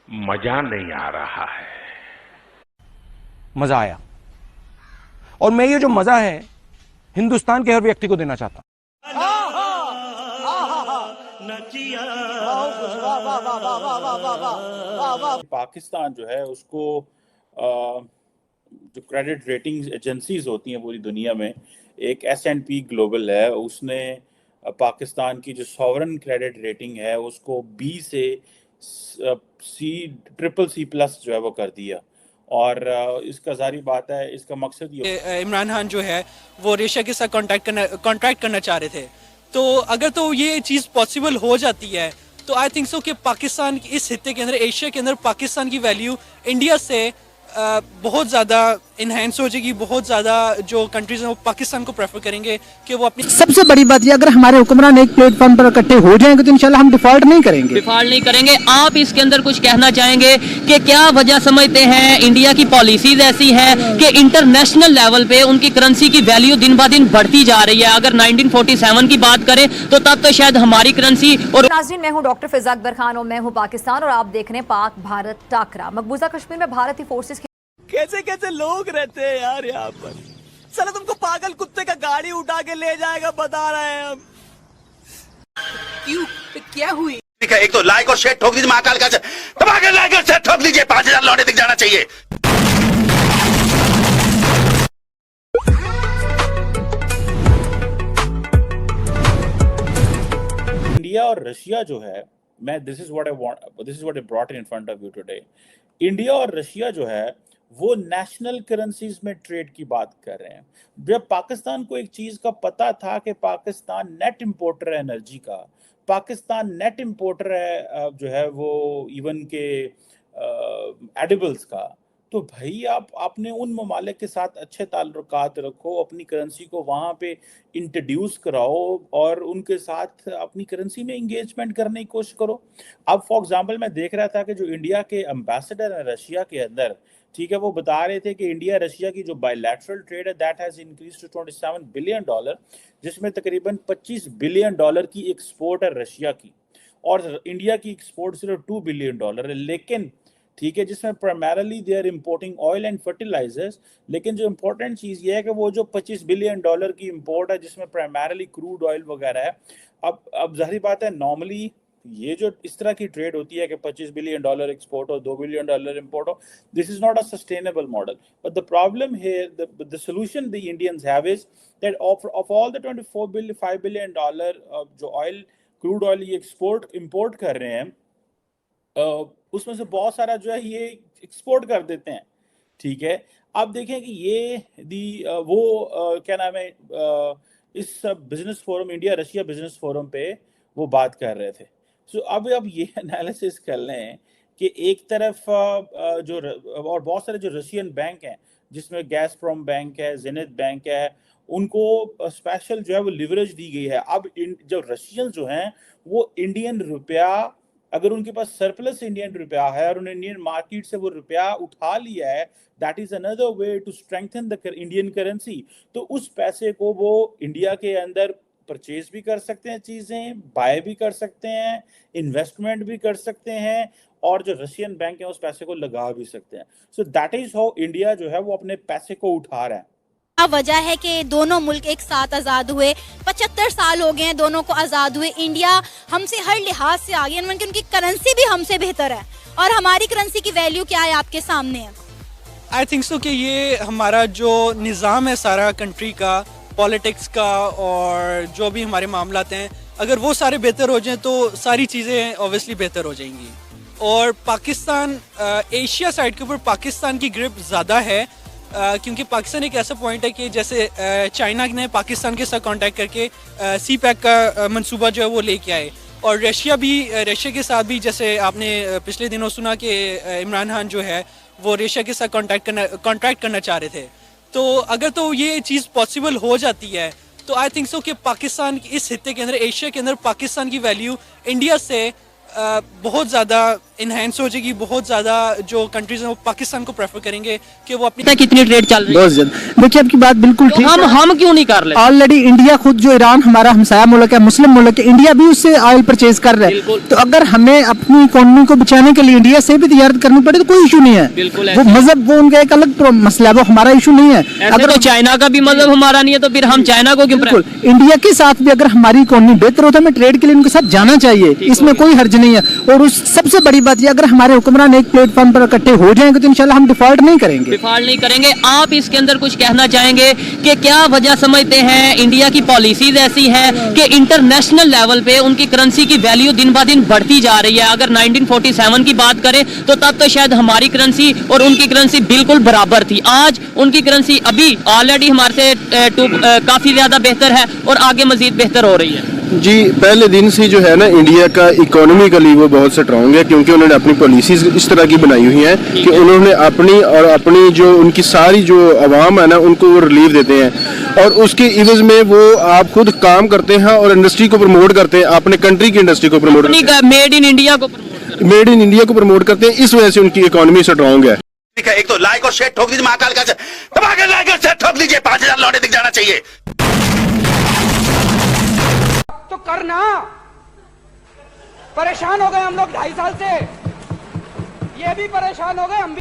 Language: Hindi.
मजा नहीं आ रहा है। मजा आया, और मैं ये जो मजा है हिंदुस्तान के हर व्यक्ति को देना चाहता हूं। पाकिस्तान जो है उसको जो क्रेडिट रेटिंग एजेंसीज होती हैं पूरी दुनिया में, एक S&P ग्लोबल है, उसने पाकिस्तान की जो सॉवरन क्रेडिट रेटिंग है उसको B से C++ जो है वो कर दिया। और इसका जारी बात है, इसका मकसद ये इमरान खान जो है वो रशिया के साथ कॉन्ट्रैक्ट करना चाह रहे थे। तो अगर तो ये चीज़ पॉसिबल हो जाती है तो आई थिंक सो कि पाकिस्तान इस हिस्से के अंदर, एशिया के अंदर पाकिस्तान की वैल्यू इंडिया से बहुत ज़्यादा इन्हेंस हो जाएगी। बहुत ज़्यादा जो कंट्रीज हैं वो पाकिस्तान को प्रेफर करेंगे कि वो अपनी। सबसे बड़ी बात ये, अगर हमारे हुक्मरान एक प्लेटफॉर्म पर इकट्ठे हो जाएंगे तो इंशाल्लाह हम डिफॉल्ट नहीं करेंगे। आप इसके अंदर कुछ कहना चाहेंगे कि क्या वजह समझते हैं इंडिया की पॉलिसीज ऐसी है कि इंटरनेशनल लेवल पे उनकी करेंसी की वैल्यू दिन ब दिन बढ़ती जा रही है? अगर 1947 की बात करें तो तब तो शायद हमारी करेंसी। और नाज़रीन, मैं हूं डॉक्टर फिजा अकबर खान और मैं हूं पाकिस्तान, और आप देख रहे हैं पाक भारत टाकरा। मकबूजा कश्मीर में भारतीय फोर्सेस कैसे कैसे लोग रहते हैं यार यहाँ पर। चलो तुमको पागल कुत्ते का गाड़ी उठा के ले जाएगा, बता रहे हैं हम। क्यों, क्या हुई? एक तो लाइक और शेयर ठोक दीजिए, महाकाल का दबाकर लाइक और शेयर ठोक दीजिए, 5000 लौटे दिख जाना चाहिए। इंडिया और रशिया जो है, मैं this is what I brought in front of you today. India और रशिया जो है वो नेशनल करेंसीज में ट्रेड की बात कर रहे हैं। जब पाकिस्तान को एक चीज का पता था कि पाकिस्तान नेट इंपोर्टर है एनर्जी का, पाकिस्तान नेट इंपोर्टर है जो है वो इवन के एडिबल्स का, तो भाई आप अपने उन ममालिक के साथ अच्छे ताल्लुकात रखो, अपनी करेंसी को वहाँ पे इंट्रोड्यूस कराओ और उनके साथ अपनी करेंसी में इंगेजमेंट करने की कोशिश करो। अब फॉर एग्जांपल मैं देख रहा था कि जो इंडिया के एम्बेसडर हैं रशिया के अंदर, ठीक है, वो बता रहे थे कि इंडिया रशिया की जो बायलैटरल ट्रेड है that has increase to $27 billion, जिसमें तकरीबन $25 बिलियन की एक्सपोर्ट है रशिया की, और इंडिया की एक्सपोर्ट सिर्फ $2 बिलियन है। लेकिन ठीक है, जिसमें primarily they are importing oil and fertilizers, लेकिन जो इंपॉर्टेंट चीज़ ये है कि वो जो $25 बिलियन की इंपोर्ट है जिसमें प्राइमरली क्रूड ऑयल वगैरह है। अब जाहिर बात है, नॉर्मली ये जो इस तरह की ट्रेड होती है कि $25 बिलियन एक्सपोर्ट हो, $2 बिलियन इंपोर्ट हो, this is not a sustainable model. But the problem here, the solution the Indians have is that of all the $5 billion जो ऑयल, क्रूड ऑयल ये इंपोर्ट कर रहे हैं, उसमें से बहुत सारा जो है ये एक्सपोर्ट कर देते हैं। ठीक है, आप देखें कि ये क्या नाम है, इस business forum, India Russia business forum पे वो बात कर रहे थे। सो अब ये एनालिसिस कर लें कि एक तरफ और बहुत सारे जो रशियन बैंक हैं जिसमें गैसप्रोम बैंक है, जेनिथ बैंक है, उनको स्पेशल जो है वो लिवरेज दी गई है। अब जो रशियन जो हैं वो इंडियन रुपया, अगर उनके पास सरप्लस इंडियन रुपया है और उन्हें इंडियन मार्केट से वो रुपया उठा लिया है, that is another way to strengthen the Indian currency. तो उस पैसे को वो इंडिया के अंदर परचेज भी कर सकते हैं, चीजें बाय भी कर सकते हैं, इन्वेस्टमेंट भी कर सकते हैं, और जो रशियन बैंक है उस पैसे को लगा भी सकते हैं। So that is how India जो है वो अपने पैसे को उठा रहा है। वजह है कि दोनों मुल्क एक साथ आज़ाद हुए, 75 साल हो गए हैं दोनों को आज़ाद हुए। इंडिया हमसे हर लिहाज से आगे, उनकी करेंसी भी हमसे बेहतर है, और हमारी करेंसी की वैल्यू क्या है आपके सामने है। आई थिंक सो कि ये हमारा जो निज़ाम है सारा कंट्री का, पॉलिटिक्स का, और जो भी हमारे मामलात हैं, अगर वो सारे बेहतर हो जाएं तो सारी चीज़ें ऑब्वियसली बेहतर हो जाएंगी। और पाकिस्तान, एशिया साइड के ऊपर पाकिस्तान की ग्रिप ज़्यादा है, क्योंकि पाकिस्तान एक ऐसा पॉइंट है कि जैसे चाइना ने पाकिस्तान के साथ कांटेक्ट करके सी पैक का मंसूबा जो है वो लेके आए, और रशिया के साथ भी, जैसे आपने पिछले दिनों सुना कि इमरान खान जो है वो रशिया के साथ कॉन्ट्रैक्ट करना चाह रहे थे। तो अगर तो ये चीज़ पॉसिबल हो जाती है तो आई थिंक सो कि पाकिस्तान इस हिस्से के अंदर, एशिया के अंदर पाकिस्तान की वैल्यू इंडिया से बहुत ज़्यादा इनहेंस हो जाएगी। बहुत ज़्यादा जो कंट्रीज हैं वो पाकिस्तान को प्रेफर करेंगे कि वो अपनी कितनी ट्रेड चल रही है। बहुत ज्यादा। देखिए आपकी बात बिल्कुल ठीक है। हम क्यों नहीं कर रहे? ऑलरेडी इंडिया खुद जो ईरान हमारा हमसाया मुल्क है, मुस्लिम मुल्क है, इंडिया भी उससे ऑयल परचेज कर रहा है। तो अगर हमें अपनी इकोनॉमी को बचाने के लिए इंडिया से भी तजारत करनी पड़े तो कोई इशू नहीं है। वो मजहब वो उनका एक अलग मसला है, वो हमारा इशू नहीं है। अगर तो चाइना का भी मजहब हमारा नहीं है तो फिर हम चाइना को क्यों? बिल्कुल, इंडिया के साथ भी अगर हमारी इकोनॉमी बेहतर होता है हमें ट्रेड के लिए उनके साथ जाना चाहिए, इसमें कोई हर्ज नहीं है। और उस सबसे बड़ी बात ये, अगर हमारे हुक्मरान एक प्लेटफॉर्म पर इकट्ठे हो जाएंगे तो इंशाल्लाह हम डिफॉल्ट नहीं करेंगे। डिफॉल्ट नहीं करेंगे। आप इसके अंदर कुछ कहना चाहेंगे कि क्या वजह समझते हैं इंडिया की पॉलिसीज ऐसी है कि इंटरनेशनल लेवल पे उनकी करेंसी की वैल्यू दिन ब दिन बढ़ती जा रही है? अगर 1947 की बात करें तो तब तो शायद हमारी करेंसी और उनकी करेंसी बिल्कुल बराबर थी। आज उनकी करेंसी अभी ऑलरेडी हमारे से काफी ज्यादा बेहतर है और आगे मजीद बेहतर हो रही है। जी, पहले दिन से जो है ना इंडिया का इकोनॉमिकली वो बहुत स्ट्रांग है, क्योंकि उन्होंने अपनी पॉलिसीज इस तरह की बनाई हुई हैं कि उन्होंने अपनी जो उनकी सारी जो आवाम है ना उनको वो रिलीफ देते हैं और उसके इवज में वो आप खुद काम करते हैं और इंडस्ट्री को प्रमोट करते हैं, अपने कंट्री की इंडस्ट्री को प्रमोट करते हैं, मेड इन इंडिया को प्रमोट करते हैं। इस वजह से उनकी इकोनॉमी स्ट्रांग है। ठीक है, एक तो लाइक और शेयर ठोक दीजिए महाकाल का, दबा के लाइक और शेयर ठोक दीजिए, 5000 लौटे दिख जाना चाहिए। तो करना परेशान हो गए हम लोग 2.5 साल से, ये भी परेशान हो गए हम भी।